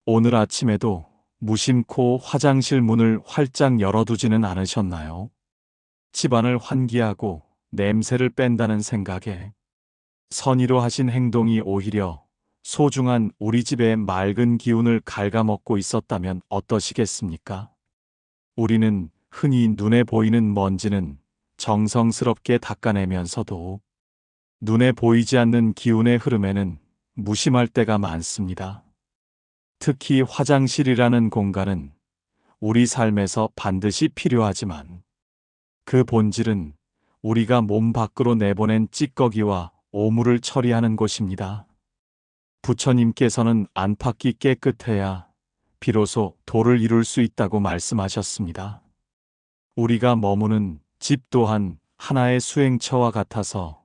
오늘 아침에도 무심코 화장실 문을 활짝 열어두지는 않으셨나요? 집안을 환기하고 냄새를 뺀다는 생각에 선의로 하신 행동이 오히려 소중한 우리 집의 맑은 기운을 갉아먹고 있었다면 어떠시겠습니까? 우리는 흔히 눈에 보이는 먼지는 정성스럽게 닦아내면서도 눈에 보이지 않는 기운의 흐름에는 무심할 때가 많습니다. 특히 화장실이라는 공간은 우리 삶에서 반드시 필요하지만 그 본질은 우리가 몸 밖으로 내보낸 찌꺼기와 오물을 처리하는 곳입니다. 부처님께서는 안팎이 깨끗해야 비로소 도를 이룰 수 있다고 말씀하셨습니다. 우리가 머무는 집 또한 하나의 수행처와 같아서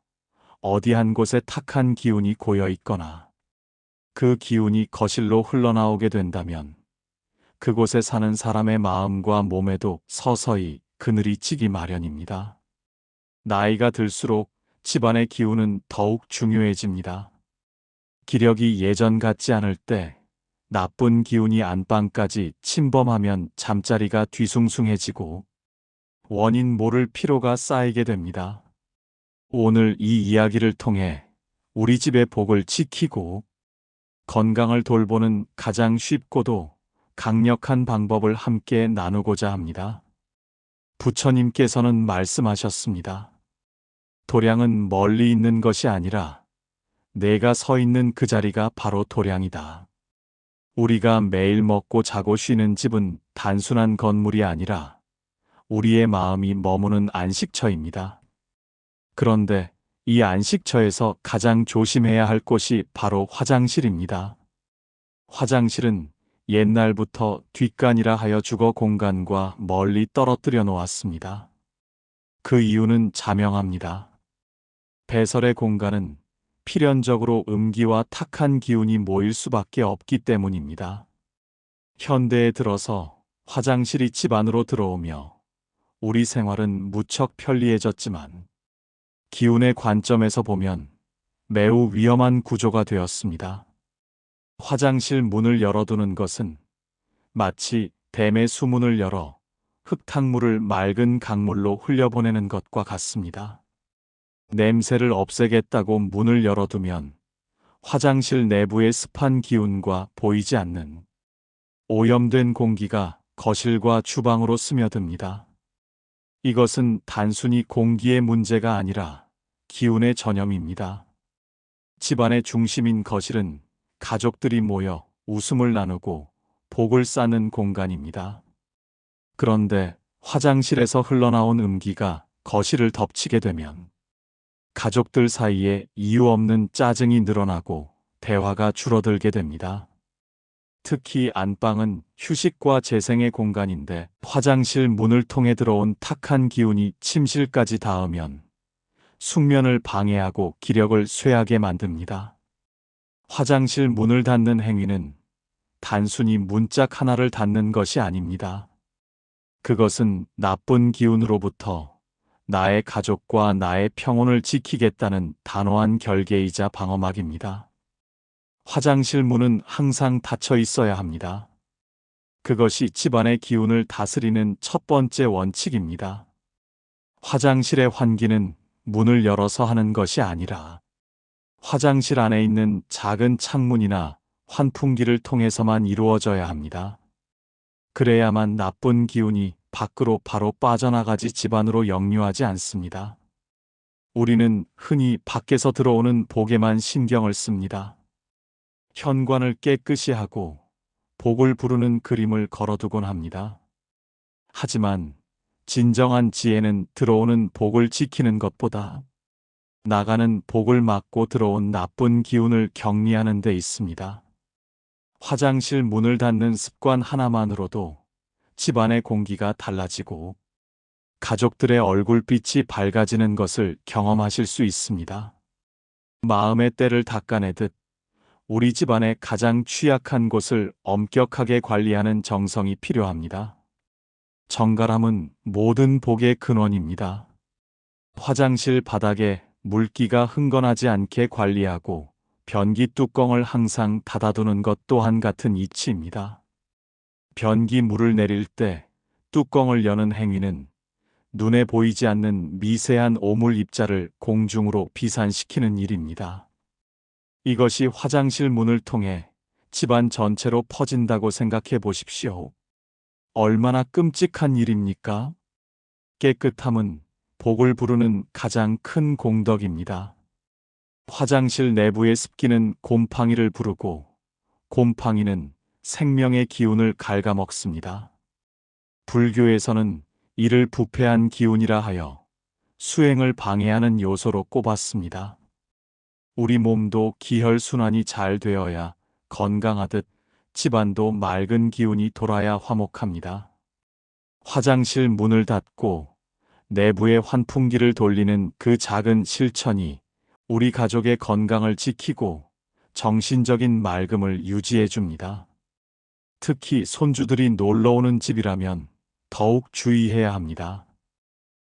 어디 한 곳에 탁한 기운이 고여 있거나 그 기운이 거실로 흘러나오게 된다면 그곳에 사는 사람의 마음과 몸에도 서서히 그늘이 지기 마련입니다. 나이가 들수록 집안의 기운은 더욱 중요해집니다. 기력이 예전 같지 않을 때 나쁜 기운이 안방까지 침범하면 잠자리가 뒤숭숭해지고 원인 모를 피로가 쌓이게 됩니다. 오늘 이 이야기를 통해 우리 집의 복을 지키고 건강을 돌보는 가장 쉽고도 강력한 방법을 함께 나누고자 합니다. 부처님께서는 말씀하셨습니다. 도량은 멀리 있는 것이 아니라 내가 서 있는 그 자리가 바로 도량이다. 우리가 매일 먹고 자고 쉬는 집은 단순한 건물이 아니라 우리의 마음이 머무는 안식처입니다. 그런데 이 안식처에서 가장 조심해야 할 곳이 바로 화장실입니다. 화장실은 옛날부터 뒷간이라 하여 주거 공간과 멀리 떨어뜨려 놓았습니다. 그 이유는 자명합니다. 배설의 공간은 필연적으로 음기와 탁한 기운이 모일 수밖에 없기 때문입니다. 현대에 들어서 화장실이 집 안으로 들어오며 우리 생활은 무척 편리해졌지만 기운의 관점에서 보면 매우 위험한 구조가 되었습니다. 화장실 문을 열어두는 것은 마치 댐의 수문을 열어 흙탕물을 맑은 강물로 흘려보내는 것과 같습니다. 냄새를 없애겠다고 문을 열어두면 화장실 내부의 습한 기운과 보이지 않는 오염된 공기가 거실과 주방으로 스며듭니다. 이것은 단순히 공기의 문제가 아니라 기운의 전염입니다. 집안의 중심인 거실은 가족들이 모여 웃음을 나누고 복을 쌓는 공간입니다. 그런데 화장실에서 흘러나온 음기가 거실을 덮치게 되면 가족들 사이에 이유 없는 짜증이 늘어나고 대화가 줄어들게 됩니다. 특히 안방은 휴식과 재생의 공간인데 화장실 문을 통해 들어온 탁한 기운이 침실까지 닿으면 숙면을 방해하고 기력을 쇠하게 만듭니다. 화장실 문을 닫는 행위는 단순히 문짝 하나를 닫는 것이 아닙니다. 그것은 나쁜 기운으로부터 나의 가족과 나의 평온을 지키겠다는 단호한 결계이자 방어막입니다. 화장실 문은 항상 닫혀 있어야 합니다. 그것이 집안의 기운을 다스리는 첫 번째 원칙입니다. 화장실의 환기는 문을 열어서 하는 것이 아니라 화장실 안에 있는 작은 창문이나 환풍기를 통해서만 이루어져야 합니다. 그래야만 나쁜 기운이 밖으로 바로 빠져나가지 집안으로 역류하지 않습니다. 우리는 흔히 밖에서 들어오는 복에만 신경을 씁니다. 현관을 깨끗이 하고 복을 부르는 그림을 걸어두곤 합니다. 하지만 진정한 지혜는 들어오는 복을 지키는 것보다 나가는 복을 막고 들어온 나쁜 기운을 격리하는 데 있습니다. 화장실 문을 닫는 습관 하나만으로도 집안의 공기가 달라지고 가족들의 얼굴빛이 밝아지는 것을 경험하실 수 있습니다. 마음의 때를 닦아내듯 우리 집안의 가장 취약한 곳을 엄격하게 관리하는 정성이 필요합니다. 정갈함은 모든 복의 근원입니다. 화장실 바닥에 물기가 흥건하지 않게 관리하고 변기 뚜껑을 항상 닫아두는 것 또한 같은 이치입니다. 변기 물을 내릴 때 뚜껑을 여는 행위는 눈에 보이지 않는 미세한 오물 입자를 공중으로 비산시키는 일입니다. 이것이 화장실 문을 통해 집안 전체로 퍼진다고 생각해 보십시오. 얼마나 끔찍한 일입니까? 깨끗함은 복을 부르는 가장 큰 공덕입니다. 화장실 내부의 습기는 곰팡이를 부르고 곰팡이는 생명의 기운을 갉아먹습니다. 불교에서는 이를 부패한 기운이라 하여 수행을 방해하는 요소로 꼽았습니다. 우리 몸도 기혈순환이 잘 되어야 건강하듯 집안도 맑은 기운이 돌아야 화목합니다. 화장실 문을 닫고 내부의 환풍기를 돌리는 그 작은 실천이 우리 가족의 건강을 지키고 정신적인 맑음을 유지해 줍니다. 특히 손주들이 놀러 오는 집이라면 더욱 주의해야 합니다.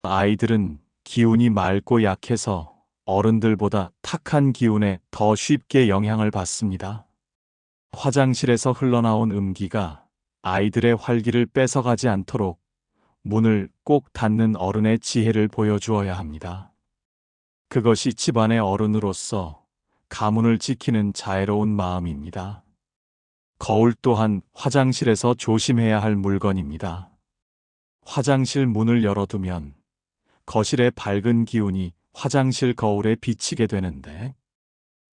아이들은 기운이 맑고 약해서 어른들보다 탁한 기운에 더 쉽게 영향을 받습니다. 화장실에서 흘러나온 음기가 아이들의 활기를 뺏어가지 않도록 문을 꼭 닫는 어른의 지혜를 보여주어야 합니다. 그것이 집안의 어른으로서 가문을 지키는 자애로운 마음입니다. 거울 또한 화장실에서 조심해야 할 물건입니다. 화장실 문을 열어두면 거실의 밝은 기운이 화장실 거울에 비치게 되는데,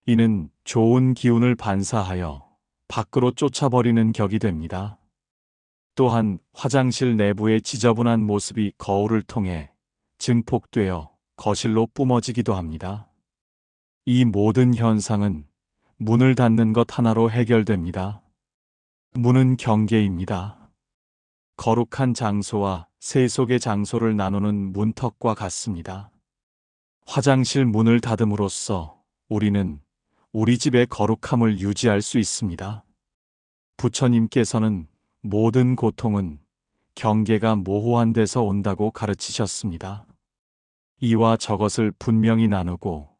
이는 좋은 기운을 반사하여 밖으로 쫓아버리는 격이 됩니다. 또한 화장실 내부의 지저분한 모습이 거울을 통해 증폭되어 거실로 뿜어지기도 합니다. 이 모든 현상은 문을 닫는 것 하나로 해결됩니다. 문은 경계입니다. 거룩한 장소와 세속의 장소를 나누는 문턱과 같습니다. 화장실 문을 닫음으로써 우리는 우리 집의 거룩함을 유지할 수 있습니다. 부처님께서는 모든 고통은 경계가 모호한 데서 온다고 가르치셨습니다. 이와 저것을 분명히 나누고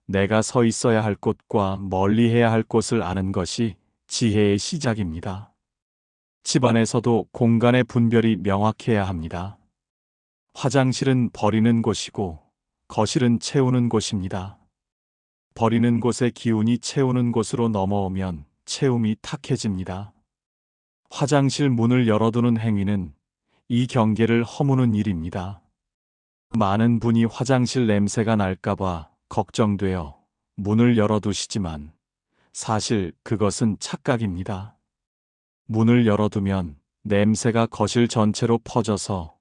내가 서 있어야 할 곳과 멀리 해야 할 곳을 아는 것이 지혜의 시작입니다. 집안에서도 공간의 분별이 명확해야 합니다. 화장실은 버리는 곳이고 거실은 채우는 곳입니다. 버리는 곳의 기운이 채우는 곳으로 넘어오면 채움이 탁해집니다. 화장실 문을 열어두는 행위는 이 경계를 허무는 일입니다. 많은 분이 화장실 냄새가 날까봐 걱정되어 문을 열어두시지만 사실 그것은 착각입니다. 문을 열어두면 냄새가 거실 전체로 퍼져서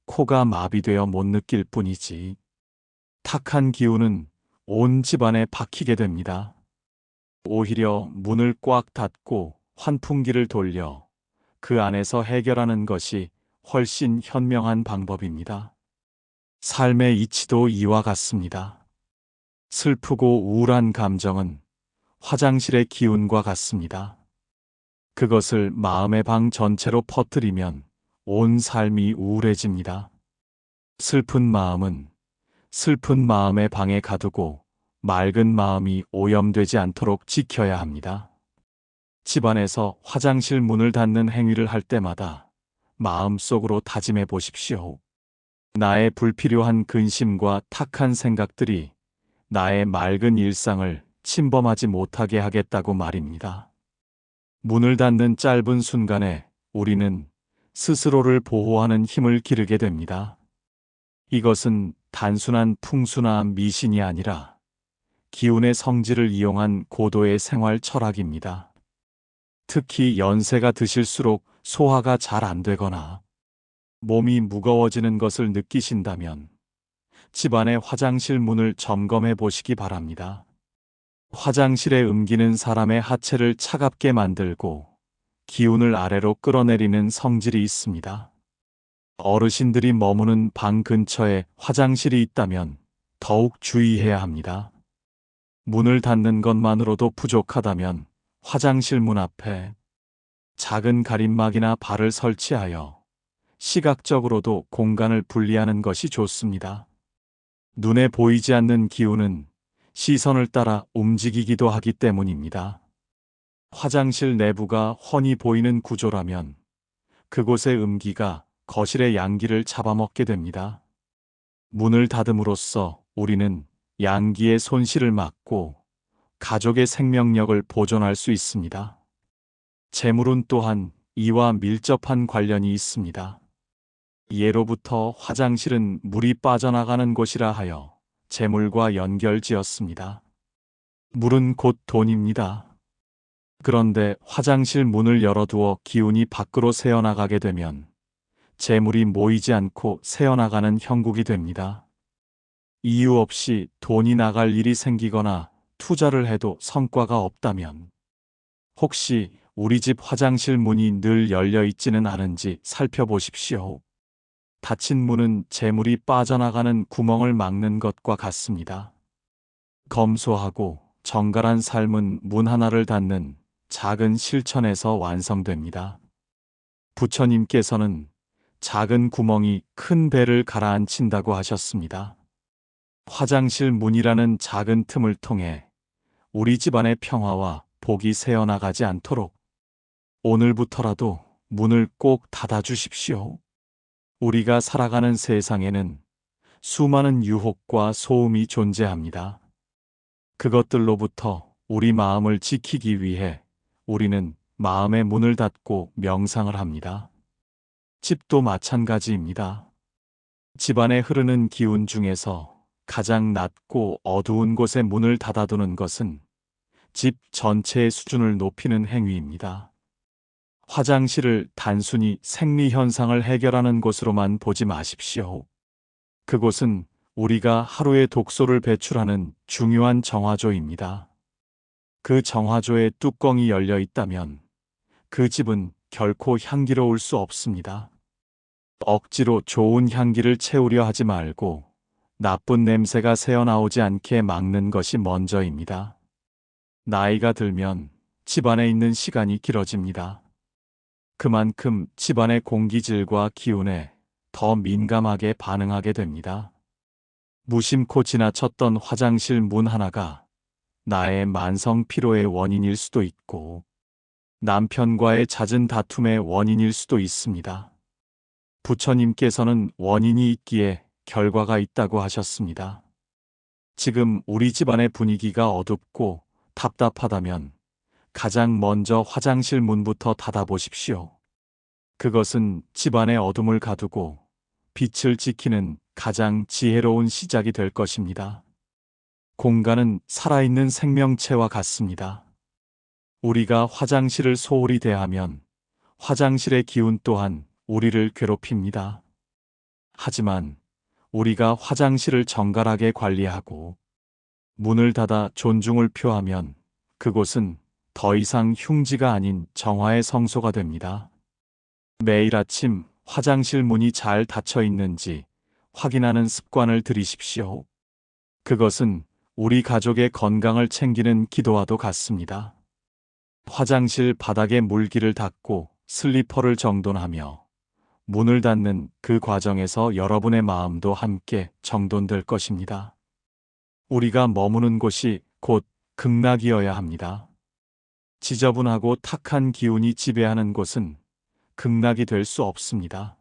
코가 마비되어 못 느낄 뿐이지, 탁한 기운은 온 집안에 박히게 됩니다. 오히려 문을 꽉 닫고 환풍기를 돌려 그 안에서 해결하는 것이 훨씬 현명한 방법입니다. 삶의 이치도 이와 같습니다. 슬프고 우울한 감정은 화장실의 기운과 같습니다. 그것을 마음의 방 전체로 퍼뜨리면 온 삶이 우울해집니다. 슬픈 마음은 슬픈 마음의 방에 가두고 맑은 마음이 오염되지 않도록 지켜야 합니다. 집안에서 화장실 문을 닫는 행위를 할 때마다 마음속으로 다짐해 보십시오. 나의 불필요한 근심과 탁한 생각들이 나의 맑은 일상을 침범하지 못하게 하겠다고 말입니다. 문을 닫는 짧은 순간에 우리는 스스로를 보호하는 힘을 기르게 됩니다. 이것은 단순한 풍수나 미신이 아니라 기운의 성질을 이용한 고도의 생활 철학입니다. 특히 연세가 드실수록 소화가 잘 안 되거나 몸이 무거워지는 것을 느끼신다면 집안의 화장실 문을 점검해 보시기 바랍니다. 화장실에 옮기는 사람의 하체를 차갑게 만들고 기운을 아래로 끌어내리는 성질이 있습니다. 어르신들이 머무는 방 근처에 화장실이 있다면 더욱 주의해야 합니다. 문을 닫는 것만으로도 부족하다면 화장실 문 앞에 작은 가림막이나 발을 설치하여 시각적으로도 공간을 분리하는 것이 좋습니다. 눈에 보이지 않는 기운은 시선을 따라 움직이기도 하기 때문입니다. 화장실 내부가 훤히 보이는 구조라면 그곳의 음기가 거실의 양기를 잡아먹게 됩니다. 문을 닫음으로써 우리는 양기의 손실을 막고 가족의 생명력을 보존할 수 있습니다. 재물운 또한 이와 밀접한 관련이 있습니다. 예로부터 화장실은 물이 빠져나가는 곳이라 하여 재물과 연결지었습니다. 물은 곧 돈입니다. 그런데 화장실 문을 열어두어 기운이 밖으로 새어나가게 되면 재물이 모이지 않고 새어나가는 형국이 됩니다. 이유 없이 돈이 나갈 일이 생기거나 투자를 해도 성과가 없다면 혹시 우리 집 화장실 문이 늘 열려 있지는 않은지 살펴보십시오. 닫힌 문은 재물이 빠져나가는 구멍을 막는 것과 같습니다. 검소하고 정갈한 삶은 문 하나를 닫는 작은 실천에서 완성됩니다. 부처님께서는 작은 구멍이 큰 배를 가라앉힌다고 하셨습니다. 화장실 문이라는 작은 틈을 통해 우리 집안의 평화와 복이 새어나가지 않도록 오늘부터라도 문을 꼭 닫아주십시오. 우리가 살아가는 세상에는 수많은 유혹과 소음이 존재합니다. 그것들로부터 우리 마음을 지키기 위해 우리는 마음의 문을 닫고 명상을 합니다. 집도 마찬가지입니다. 집안에 흐르는 기운 중에서 가장 낮고 어두운 곳에 문을 닫아두는 것은 집 전체의 수준을 높이는 행위입니다. 화장실을 단순히 생리현상을 해결하는 곳으로만 보지 마십시오. 그곳은 우리가 하루의 독소를 배출하는 중요한 정화조입니다. 그 정화조의 뚜껑이 열려 있다면 그 집은 결코 향기로울 수 없습니다. 억지로 좋은 향기를 채우려 하지 말고 나쁜 냄새가 새어나오지 않게 막는 것이 먼저입니다. 나이가 들면 집안에 있는 시간이 길어집니다. 그만큼 집안의 공기질과 기운에 더 민감하게 반응하게 됩니다. 무심코 지나쳤던 화장실 문 하나가 나의 만성 피로의 원인일 수도 있고 남편과의 잦은 다툼의 원인일 수도 있습니다. 부처님께서는 원인이 있기에 결과가 있다고 하셨습니다. 지금 우리 집안의 분위기가 어둡고 답답하다면 가장 먼저 화장실 문부터 닫아보십시오. 그것은 집안의 어둠을 가두고 빛을 지키는 가장 지혜로운 시작이 될 것입니다. 공간은 살아있는 생명체와 같습니다. 우리가 화장실을 소홀히 대하면 화장실의 기운 또한 우리를 괴롭힙니다. 하지만 우리가 화장실을 정갈하게 관리하고 문을 닫아 존중을 표하면 그곳은 더 이상 흉지가 아닌 정화의 성소가 됩니다. 매일 아침 화장실 문이 잘 닫혀 있는지 확인하는 습관을 들이십시오. 그것은 우리 가족의 건강을 챙기는 기도와도 같습니다. 화장실 바닥에 물기를 닦고 슬리퍼를 정돈하며 문을 닫는 그 과정에서 여러분의 마음도 함께 정돈될 것입니다. 우리가 머무는 곳이 곧 극락이어야 합니다. 지저분하고 탁한 기운이 지배하는 곳은 극락이 될 수 없습니다.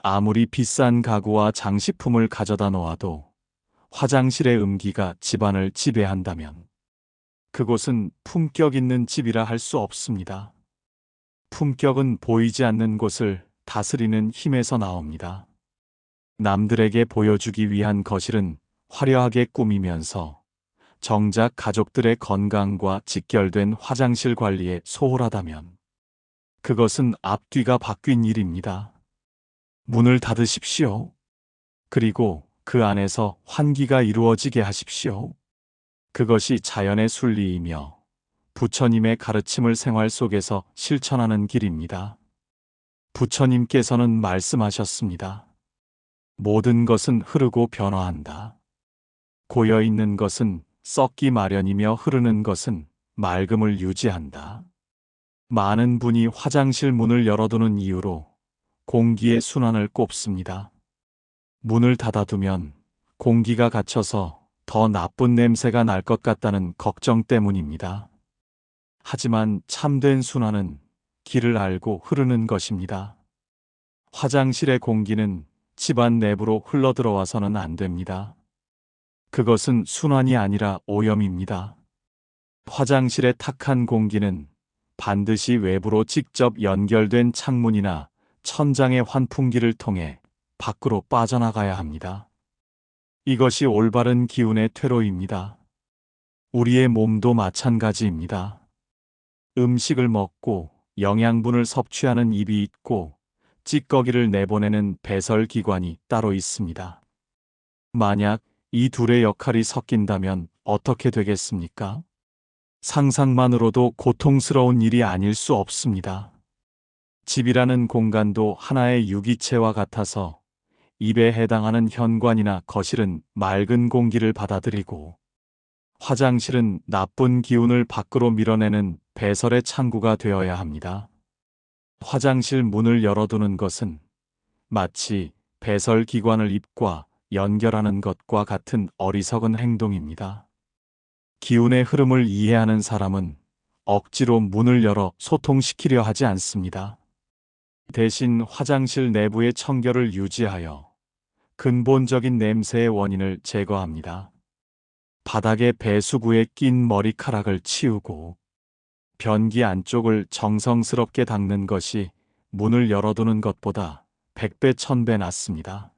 아무리 비싼 가구와 장식품을 가져다 놓아도 화장실의 음기가 집안을 지배한다면 그곳은 품격 있는 집이라 할 수 없습니다. 품격은 보이지 않는 곳을 다스리는 힘에서 나옵니다. 남들에게 보여주기 위한 거실은 화려하게 꾸미면서 정작 가족들의 건강과 직결된 화장실 관리에 소홀하다면 그것은 앞뒤가 바뀐 일입니다. 문을 닫으십시오. 그리고 그 안에서 환기가 이루어지게 하십시오. 그것이 자연의 순리이며 부처님의 가르침을 생활 속에서 실천하는 길입니다. 부처님께서는 말씀하셨습니다. 모든 것은 흐르고 변화한다. 고여 있는 것은 썩기 마련이며 흐르는 것은 맑음을 유지한다. 많은 분이 화장실 문을 열어두는 이유로 공기의 순환을 꼽습니다. 문을 닫아두면 공기가 갇혀서 더 나쁜 냄새가 날 것 같다는 걱정 때문입니다. 하지만 참된 순환은 길을 알고 흐르는 것입니다. 화장실의 공기는 집안 내부로 흘러들어와서는 안 됩니다. 그것은 순환이 아니라 오염입니다. 화장실의 탁한 공기는 반드시 외부로 직접 연결된 창문이나 천장의 환풍기를 통해 밖으로 빠져나가야 합니다. 이것이 올바른 기운의 퇴로입니다. 우리의 몸도 마찬가지입니다. 음식을 먹고 영양분을 섭취하는 입이 있고 찌꺼기를 내보내는 배설기관이 따로 있습니다. 만약 이 둘의 역할이 섞인다면 어떻게 되겠습니까? 상상만으로도 고통스러운 일이 아닐 수 없습니다. 집이라는 공간도 하나의 유기체와 같아서 입에 해당하는 현관이나 거실은 맑은 공기를 받아들이고 화장실은 나쁜 기운을 밖으로 밀어내는 배설의 창구가 되어야 합니다. 화장실 문을 열어두는 것은 마치 배설 기관을 입과 연결하는 것과 같은 어리석은 행동입니다. 기운의 흐름을 이해하는 사람은 억지로 문을 열어 소통시키려 하지 않습니다. 대신 화장실 내부의 청결을 유지하여 근본적인 냄새의 원인을 제거합니다. 바닥에 배수구에 낀 머리카락을 치우고 변기 안쪽을 정성스럽게 닦는 것이 문을 열어두는 것보다 100배 1000배 낫습니다.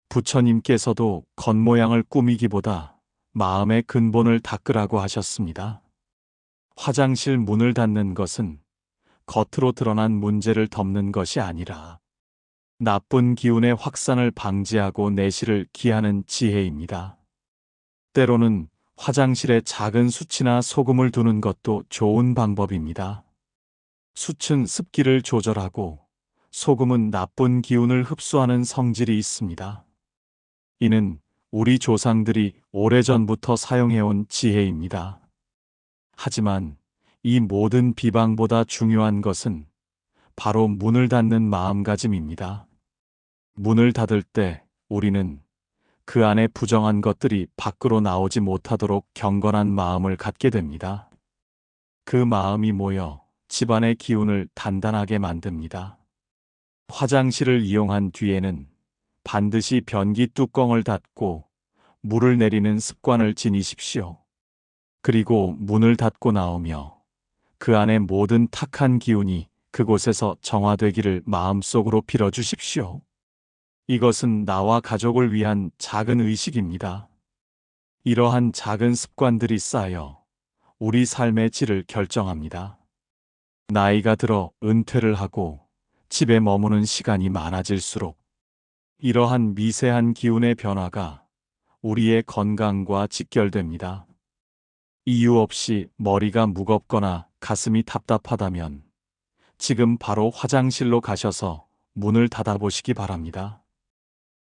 부처님께서도 겉모양을 꾸미기보다 마음의 근본을 닦으라고 하셨습니다. 화장실 문을 닫는 것은 겉으로 드러난 문제를 덮는 것이 아니라 나쁜 기운의 확산을 방지하고 내실을 기하는 지혜입니다. 때로는 화장실에 작은 숯이나 소금을 두는 것도 좋은 방법입니다. 숯은 습기를 조절하고 소금은 나쁜 기운을 흡수하는 성질이 있습니다. 이는 우리 조상들이 오래전부터 사용해온 지혜입니다. 하지만 이 모든 비방보다 중요한 것은 바로 문을 닫는 마음가짐입니다. 문을 닫을 때 우리는 그 안에 부정한 것들이 밖으로 나오지 못하도록 경건한 마음을 갖게 됩니다. 그 마음이 모여 집안의 기운을 단단하게 만듭니다. 화장실을 이용한 뒤에는 반드시 변기 뚜껑을 닫고 물을 내리는 습관을 지니십시오. 그리고 문을 닫고 나오며 그 안의 모든 탁한 기운이 그곳에서 정화되기를 마음속으로 빌어주십시오. 이것은 나와 가족을 위한 작은 의식입니다. 이러한 작은 습관들이 쌓여 우리 삶의 질을 결정합니다. 나이가 들어 은퇴를 하고 집에 머무는 시간이 많아질수록 이러한 미세한 기운의 변화가 우리의 건강과 직결됩니다. 이유 없이 머리가 무겁거나 가슴이 답답하다면 지금 바로 화장실로 가셔서 문을 닫아보시기 바랍니다.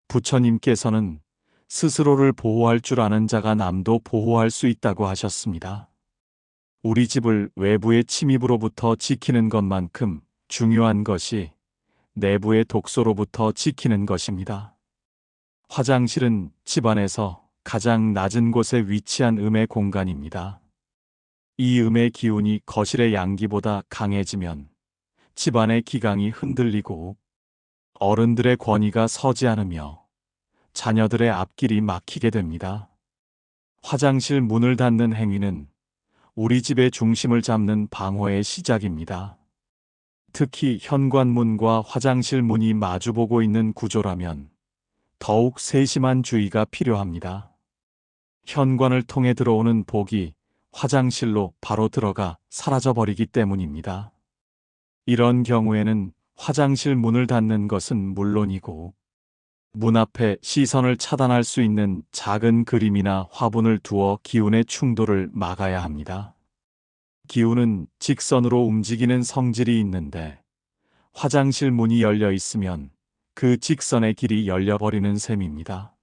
부처님께서는 스스로를 보호할 줄 아는 자가 남도 보호할 수 있다고 하셨습니다. 우리 집을 외부의 침입으로부터 지키는 것만큼 중요한 것이 내부의 독소로부터 지키는 것입니다. 화장실은 집안에서 가장 낮은 곳에 위치한 음의 공간입니다. 이 음의 기운이 거실의 양기보다 강해지면 집안의 기강이 흔들리고 어른들의 권위가 서지 않으며 자녀들의 앞길이 막히게 됩니다. 화장실 문을 닫는 행위는 우리 집의 중심을 잡는 방어의 시작입니다. 특히 현관문과 화장실 문이 마주보고 있는 구조라면 더욱 세심한 주의가 필요합니다. 현관을 통해 들어오는 복이 화장실로 바로 들어가 사라져버리기 때문입니다. 이런 경우에는 화장실 문을 닫는 것은 물론이고 문 앞에 시선을 차단할 수 있는 작은 그림이나 화분을 두어 기운의 충돌을 막아야 합니다. 기운은 직선으로 움직이는 성질이 있는데 화장실 문이 열려 있으면 그 직선의 길이 열려버리는 셈입니다.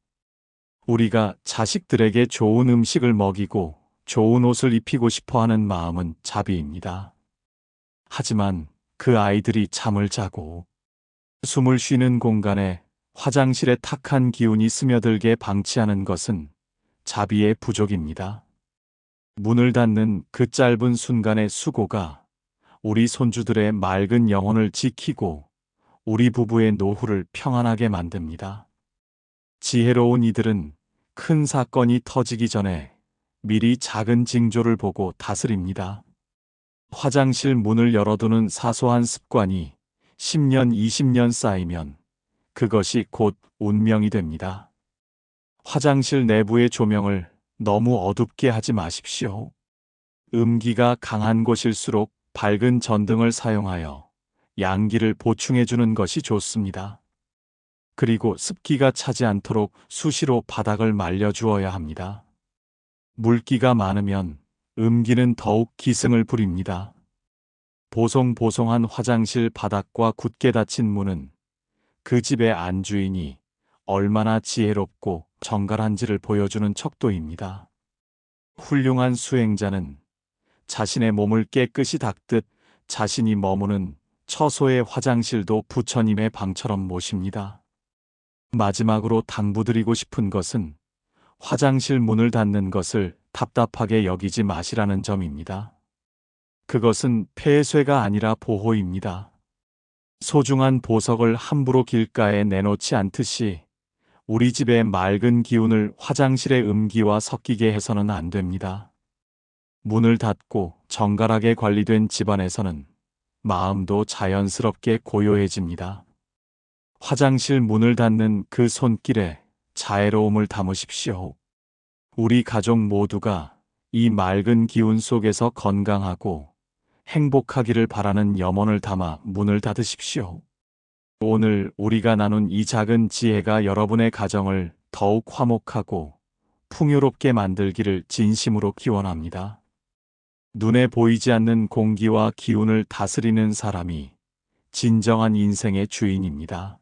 우리가 자식들에게 좋은 음식을 먹이고 좋은 옷을 입히고 싶어 하는 마음은 자비입니다. 하지만 그 아이들이 잠을 자고 숨을 쉬는 공간에 화장실에 탁한 기운이 스며들게 방치하는 것은 자비의 부족입니다. 문을 닫는 그 짧은 순간의 수고가 우리 손주들의 맑은 영혼을 지키고 우리 부부의 노후를 평안하게 만듭니다. 지혜로운 이들은 큰 사건이 터지기 전에 미리 작은 징조를 보고 다스립니다. 화장실 문을 열어두는 사소한 습관이 10년, 20년 쌓이면 그것이 곧 운명이 됩니다. 화장실 내부의 조명을 너무 어둡게 하지 마십시오. 음기가 강한 곳일수록 밝은 전등을 사용하여 양기를 보충해 주는 것이 좋습니다. 그리고 습기가 차지 않도록 수시로 바닥을 말려 주어야 합니다. 물기가 많으면 음기는 더욱 기승을 부립니다. 보송보송한 화장실 바닥과 굳게 닫힌 문은 그 집의 안주인이 얼마나 지혜롭고 정갈한지를 보여주는 척도입니다. 훌륭한 수행자는 자신의 몸을 깨끗이 닦듯 자신이 머무는 처소의 화장실도 부처님의 방처럼 모십니다. 마지막으로 당부드리고 싶은 것은 화장실 문을 닫는 것을 답답하게 여기지 마시라는 점입니다. 그것은 폐쇄가 아니라 보호입니다. 소중한 보석을 함부로 길가에 내놓지 않듯이 우리 집의 맑은 기운을 화장실의 음기와 섞이게 해서는 안 됩니다. 문을 닫고 정갈하게 관리된 집안에서는 마음도 자연스럽게 고요해집니다. 화장실 문을 닫는 그 손길에 자애로움을 담으십시오. 우리 가족 모두가 이 맑은 기운 속에서 건강하고 행복하기를 바라는 염원을 담아 문을 닫으십시오. 오늘 우리가 나눈 이 작은 지혜가 여러분의 가정을 더욱 화목하고 풍요롭게 만들기를 진심으로 기원합니다. 눈에 보이지 않는 공기와 기운을 다스리는 사람이 진정한 인생의 주인입니다.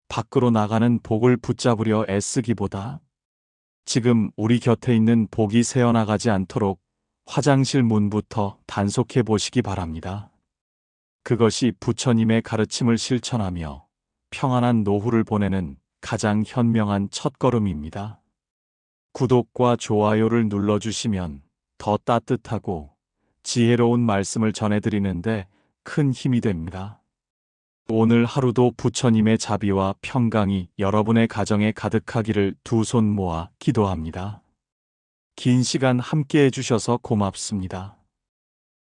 밖으로 나가는 복을 붙잡으려 애쓰기보다 지금 우리 곁에 있는 복이 새어나가지 않도록 화장실 문부터 단속해 보시기 바랍니다. 그것이 부처님의 가르침을 실천하며 평안한 노후를 보내는 가장 현명한 첫걸음입니다. 구독과 좋아요를 눌러주시면 더 따뜻하고 지혜로운 말씀을 전해드리는데 큰 힘이 됩니다. 오늘 하루도 부처님의 자비와 평강이 여러분의 가정에 가득하기를 두 손 모아 기도합니다. 긴 시간 함께 해주셔서 고맙습니다.